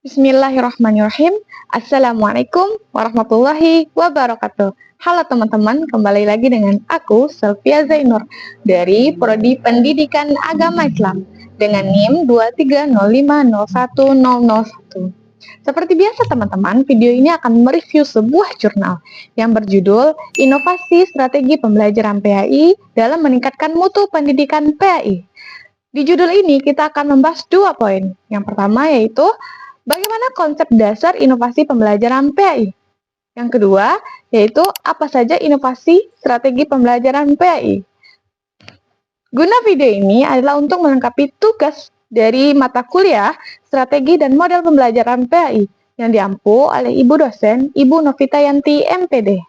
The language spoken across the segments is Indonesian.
Bismillahirrahmanirrahim. Assalamualaikum warahmatullahi wabarakatuh. Halo teman-teman, kembali lagi dengan aku, Selvia Zainur, dari Prodi Pendidikan Agama Islam, dengan NIM 230501001. Seperti biasa teman-teman, video ini akan mereview sebuah jurnal yang berjudul Inovasi Strategi Pembelajaran PAI dalam Meningkatkan Mutu Pendidikan PAI. Di judul ini kita akan membahas dua poin. Yang pertama yaitu bagaimana konsep dasar inovasi pembelajaran PAI. Yang kedua yaitu apa saja inovasi strategi pembelajaran PAI. Guna video ini adalah untuk melengkapi tugas dari mata kuliah strategi dan model pembelajaran PAI yang diampu oleh Ibu dosen Ibu Novita Yanti MPD.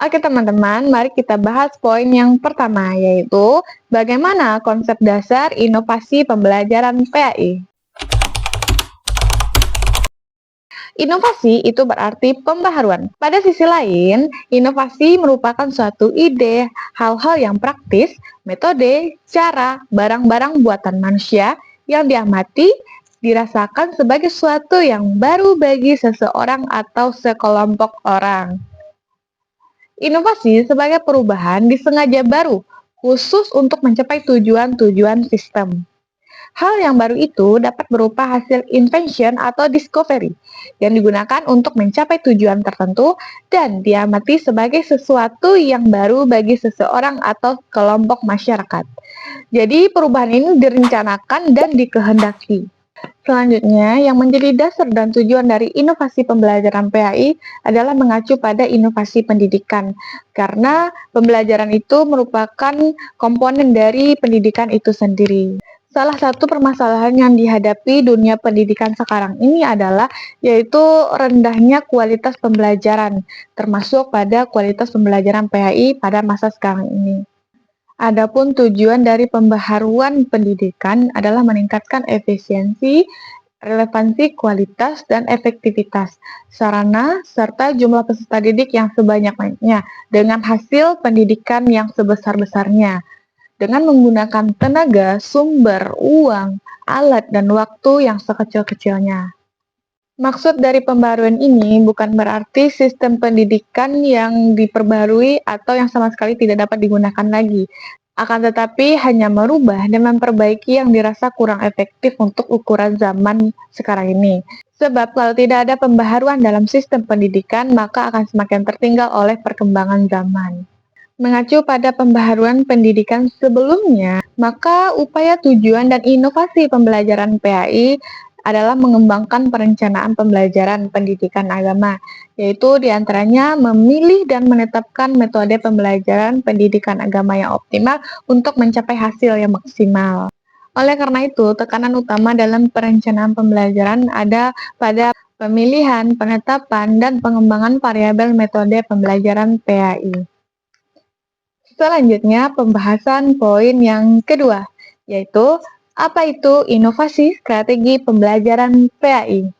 Oke teman-teman, mari kita bahas poin yang pertama, yaitu bagaimana konsep dasar inovasi pembelajaran PAI. Inovasi itu berarti pembaharuan. Pada sisi lain, inovasi merupakan suatu ide, hal-hal yang praktis, metode, cara, barang-barang buatan manusia yang diamati, dirasakan sebagai sesuatu yang baru bagi seseorang atau sekelompok orang. Inovasi sebagai perubahan disengaja baru, khusus untuk mencapai tujuan-tujuan sistem. Hal yang baru itu dapat berupa hasil invention atau discovery yang digunakan untuk mencapai tujuan tertentu dan diamati sebagai sesuatu yang baru bagi seseorang atau kelompok masyarakat. Jadi perubahan ini direncanakan dan dikehendaki. Selanjutnya, yang menjadi dasar dan tujuan dari inovasi pembelajaran PAI adalah mengacu pada inovasi pendidikan, karena pembelajaran itu merupakan komponen dari pendidikan itu sendiri. Salah satu permasalahan yang dihadapi dunia pendidikan sekarang ini adalah yaitu rendahnya kualitas pembelajaran, termasuk pada kualitas pembelajaran PAI pada masa sekarang ini. Adapun tujuan dari pembaharuan pendidikan adalah meningkatkan efisiensi, relevansi, kualitas, dan efektivitas sarana serta jumlah peserta didik yang sebanyak-banyaknya dengan hasil pendidikan yang sebesar-besarnya dengan menggunakan tenaga, sumber, uang, alat, dan waktu yang sekecil-kecilnya. Maksud dari pembaruan ini bukan berarti sistem pendidikan yang diperbarui atau yang sama sekali tidak dapat digunakan lagi, akan tetapi hanya merubah dan memperbaiki yang dirasa kurang efektif untuk ukuran zaman sekarang ini. Sebab kalau tidak ada pembaharuan dalam sistem pendidikan, maka akan semakin tertinggal oleh perkembangan zaman. Mengacu pada pembaharuan pendidikan sebelumnya, maka upaya tujuan dan inovasi pembelajaran PAI adalah mengembangkan perencanaan pembelajaran pendidikan agama, yaitu diantaranya memilih dan menetapkan metode pembelajaran pendidikan agama yang optimal untuk mencapai hasil yang maksimal. Oleh karena itu, tekanan utama dalam perencanaan pembelajaran ada pada pemilihan, penetapan, dan pengembangan variabel metode pembelajaran PAI. Selanjutnya, pembahasan poin yang kedua, yaitu apa itu inovasi strategi pembelajaran PAI?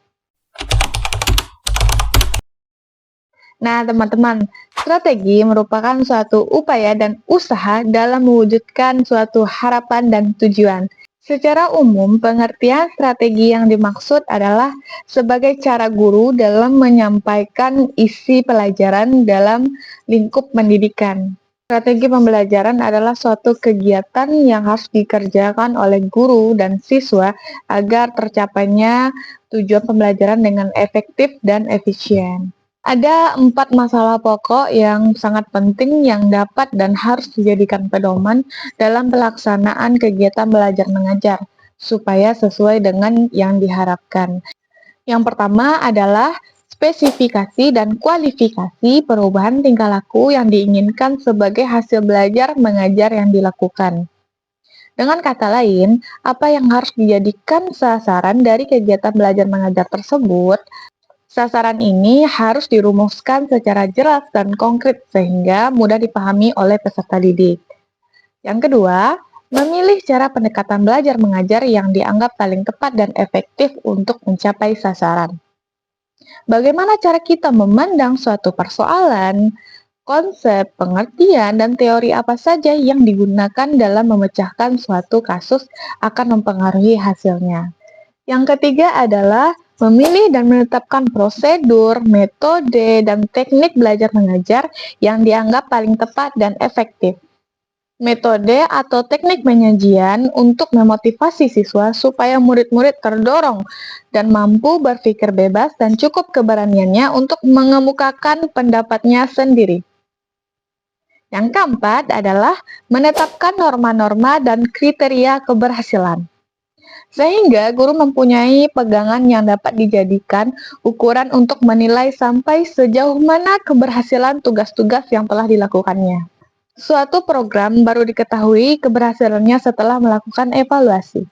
Nah, teman-teman, strategi merupakan suatu upaya dan usaha dalam mewujudkan suatu harapan dan tujuan. Secara umum, pengertian strategi yang dimaksud adalah sebagai cara guru dalam menyampaikan isi pelajaran dalam lingkup pendidikan. Strategi pembelajaran adalah suatu kegiatan yang harus dikerjakan oleh guru dan siswa agar tercapainya tujuan pembelajaran dengan efektif dan efisien. Ada 4 masalah pokok yang sangat penting yang dapat dan harus dijadikan pedoman dalam pelaksanaan kegiatan belajar mengajar, supaya sesuai dengan yang diharapkan. Yang pertama adalah spesifikasi dan kualifikasi perubahan tingkah laku yang diinginkan sebagai hasil belajar mengajar yang dilakukan. Dengan kata lain, apa yang harus dijadikan sasaran dari kegiatan belajar mengajar tersebut? Sasaran ini harus dirumuskan secara jelas dan konkret sehingga mudah dipahami oleh peserta didik. Yang kedua, memilih cara pendekatan belajar mengajar yang dianggap paling tepat dan efektif untuk mencapai sasaran. Bagaimana cara kita memandang suatu persoalan, konsep, pengertian, dan teori apa saja yang digunakan dalam memecahkan suatu kasus akan mempengaruhi hasilnya. Yang ketiga adalah memilih dan menetapkan prosedur, metode, dan teknik belajar mengajar yang dianggap paling tepat dan efektif. Metode atau teknik penyajian untuk memotivasi siswa supaya murid-murid terdorong dan mampu berpikir bebas dan cukup keberaniannya untuk mengemukakan pendapatnya sendiri. Yang keempat adalah menetapkan norma-norma dan kriteria keberhasilan. Sehingga guru mempunyai pegangan yang dapat dijadikan ukuran untuk menilai sampai sejauh mana keberhasilan tugas-tugas yang telah dilakukannya. Suatu program baru diketahui keberhasilannya setelah melakukan evaluasi.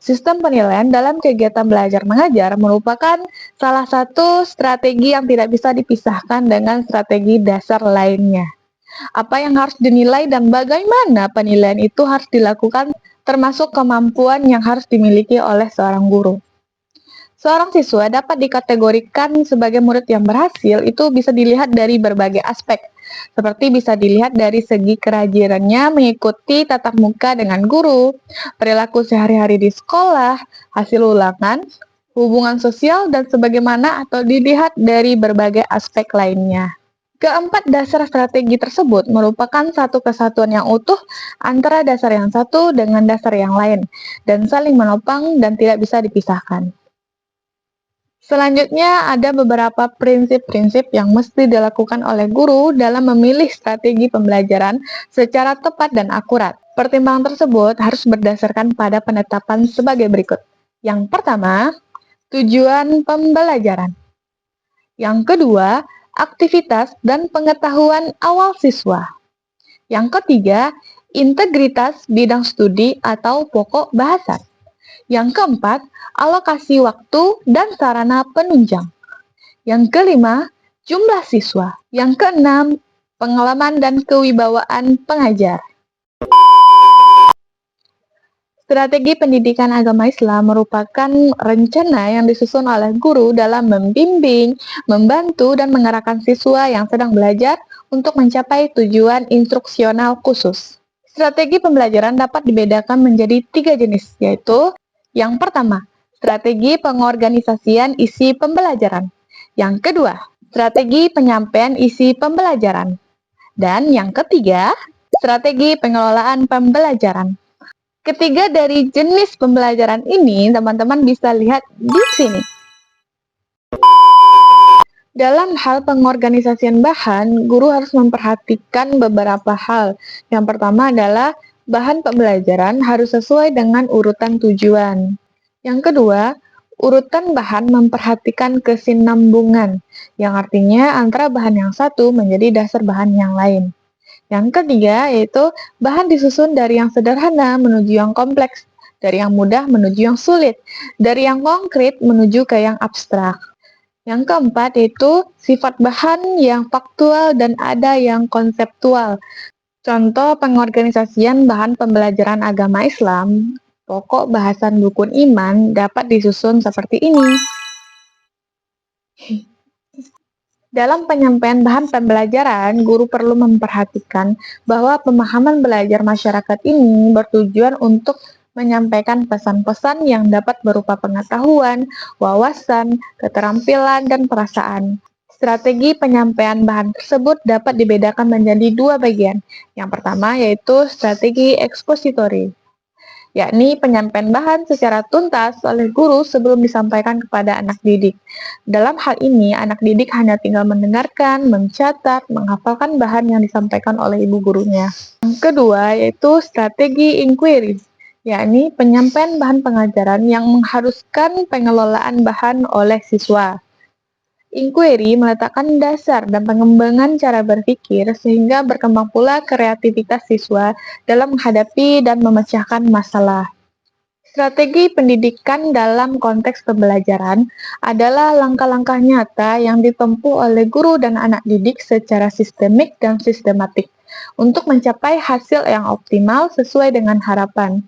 Sistem penilaian dalam kegiatan belajar mengajar merupakan salah satu strategi yang tidak bisa dipisahkan dengan strategi dasar lainnya. Apa yang harus dinilai dan bagaimana penilaian itu harus dilakukan, termasuk kemampuan yang harus dimiliki oleh seorang guru. Seorang siswa dapat dikategorikan sebagai murid yang berhasil itu bisa dilihat dari berbagai aspek, seperti bisa dilihat dari segi kerajinannya mengikuti tatap muka dengan guru, perilaku sehari-hari di sekolah, hasil ulangan, hubungan sosial, dan sebagaimana atau dilihat dari berbagai aspek lainnya. Keempat dasar strategi tersebut merupakan satu kesatuan yang utuh antara dasar yang satu dengan dasar yang lain, dan saling menopang dan tidak bisa dipisahkan. Selanjutnya, ada beberapa prinsip-prinsip yang mesti dilakukan oleh guru dalam memilih strategi pembelajaran secara tepat dan akurat. Pertimbangan tersebut harus berdasarkan pada penetapan sebagai berikut. Yang pertama, tujuan pembelajaran. Yang kedua, aktivitas dan pengetahuan awal siswa. Yang ketiga, integritas bidang studi atau pokok bahasan. Yang keempat, alokasi waktu dan sarana penunjang. Yang kelima, jumlah siswa. Yang keenam, pengalaman dan kewibawaan pengajar. Strategi pendidikan agama Islam merupakan rencana yang disusun oleh guru dalam membimbing, membantu, dan mengarahkan siswa yang sedang belajar untuk mencapai tujuan instruksional khusus. Strategi pembelajaran dapat dibedakan menjadi 3 jenis, yaitu yang pertama, strategi pengorganisasian isi pembelajaran. Yang kedua, strategi penyampaian isi pembelajaran. Dan yang ketiga, strategi pengelolaan pembelajaran. Ketiga dari jenis pembelajaran ini, teman-teman bisa lihat di sini. Dalam hal pengorganisasian bahan, guru harus memperhatikan beberapa hal. Yang pertama adalah bahan pembelajaran harus sesuai dengan urutan tujuan. Yang kedua, urutan bahan memperhatikan kesinambungan, yang artinya antara bahan yang satu menjadi dasar bahan yang lain. Yang ketiga yaitu bahan disusun dari yang sederhana menuju yang kompleks, dari yang mudah menuju yang sulit, dari yang konkret menuju ke yang abstrak. Yang keempat yaitu sifat bahan yang faktual dan ada yang konseptual. Contoh pengorganisasian bahan pembelajaran agama Islam, pokok bahasan rukun iman dapat disusun seperti ini. Dalam penyampaian bahan pembelajaran, guru perlu memperhatikan bahwa pemahaman belajar masyarakat ini bertujuan untuk menyampaikan pesan-pesan yang dapat berupa pengetahuan, wawasan, keterampilan, dan perasaan. Strategi penyampaian bahan tersebut dapat dibedakan menjadi 2 bagian. Yang pertama yaitu strategi ekspositori, yakni penyampaian bahan secara tuntas oleh guru sebelum disampaikan kepada anak didik. Dalam hal ini, anak didik hanya tinggal mendengarkan, mencatat, menghafalkan bahan yang disampaikan oleh ibu gurunya. Yang kedua, yaitu strategi inquiry, yakni penyampaian bahan pengajaran yang mengharuskan pengelolaan bahan oleh siswa. Inquiry meletakkan dasar dan pengembangan cara berpikir sehingga berkembang pula kreativitas siswa dalam menghadapi dan memecahkan masalah. Strategi pendidikan dalam konteks pembelajaran adalah langkah-langkah nyata yang ditempuh oleh guru dan anak didik secara sistemik dan sistematik untuk mencapai hasil yang optimal sesuai dengan harapan.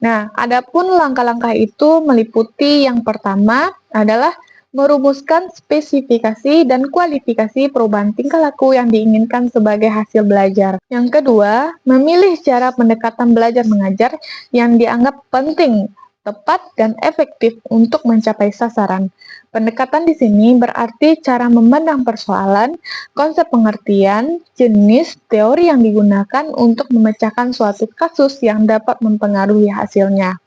Nah, adapun langkah-langkah itu meliputi yang pertama adalah merumuskan spesifikasi dan kualifikasi perubahan tingkah laku yang diinginkan sebagai hasil belajar. Yang kedua, memilih cara pendekatan belajar mengajar yang dianggap penting tepat, dan efektif untuk mencapai sasaran. Pendekatan di sini berarti cara memandang persoalan, konsep pengertian, jenis teori yang digunakan untuk memecahkan suatu kasus yang dapat mempengaruhi hasilnya.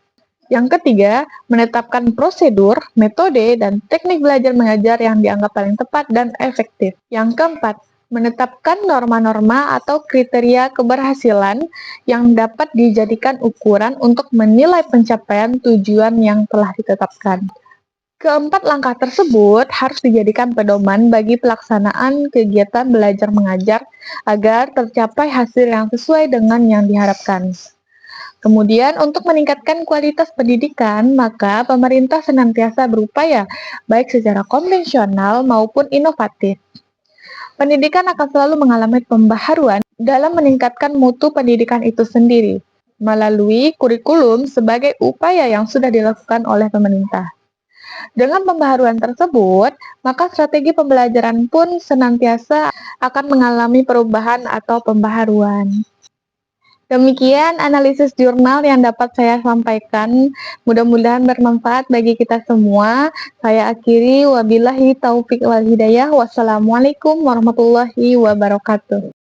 Yang ketiga, menetapkan prosedur, metode, dan teknik belajar mengajar yang dianggap paling tepat dan efektif. Yang keempat, menetapkan norma-norma atau kriteria keberhasilan yang dapat dijadikan ukuran untuk menilai pencapaian tujuan yang telah ditetapkan. Keempat langkah tersebut harus dijadikan pedoman bagi pelaksanaan kegiatan belajar mengajar agar tercapai hasil yang sesuai dengan yang diharapkan. Kemudian, untuk meningkatkan kualitas pendidikan, maka pemerintah senantiasa berupaya, baik secara konvensional maupun inovatif. Pendidikan akan selalu mengalami pembaharuan dalam meningkatkan mutu pendidikan itu sendiri, melalui kurikulum sebagai upaya yang sudah dilakukan oleh pemerintah. Dengan pembaharuan tersebut, maka strategi pembelajaran pun senantiasa akan mengalami perubahan atau pembaharuan. Demikian analisis jurnal yang dapat saya sampaikan. Mudah-mudahan bermanfaat bagi kita semua. Saya akhiri, wabillahi taufik wal hidayah. Wassalamualaikum warahmatullahi wabarakatuh.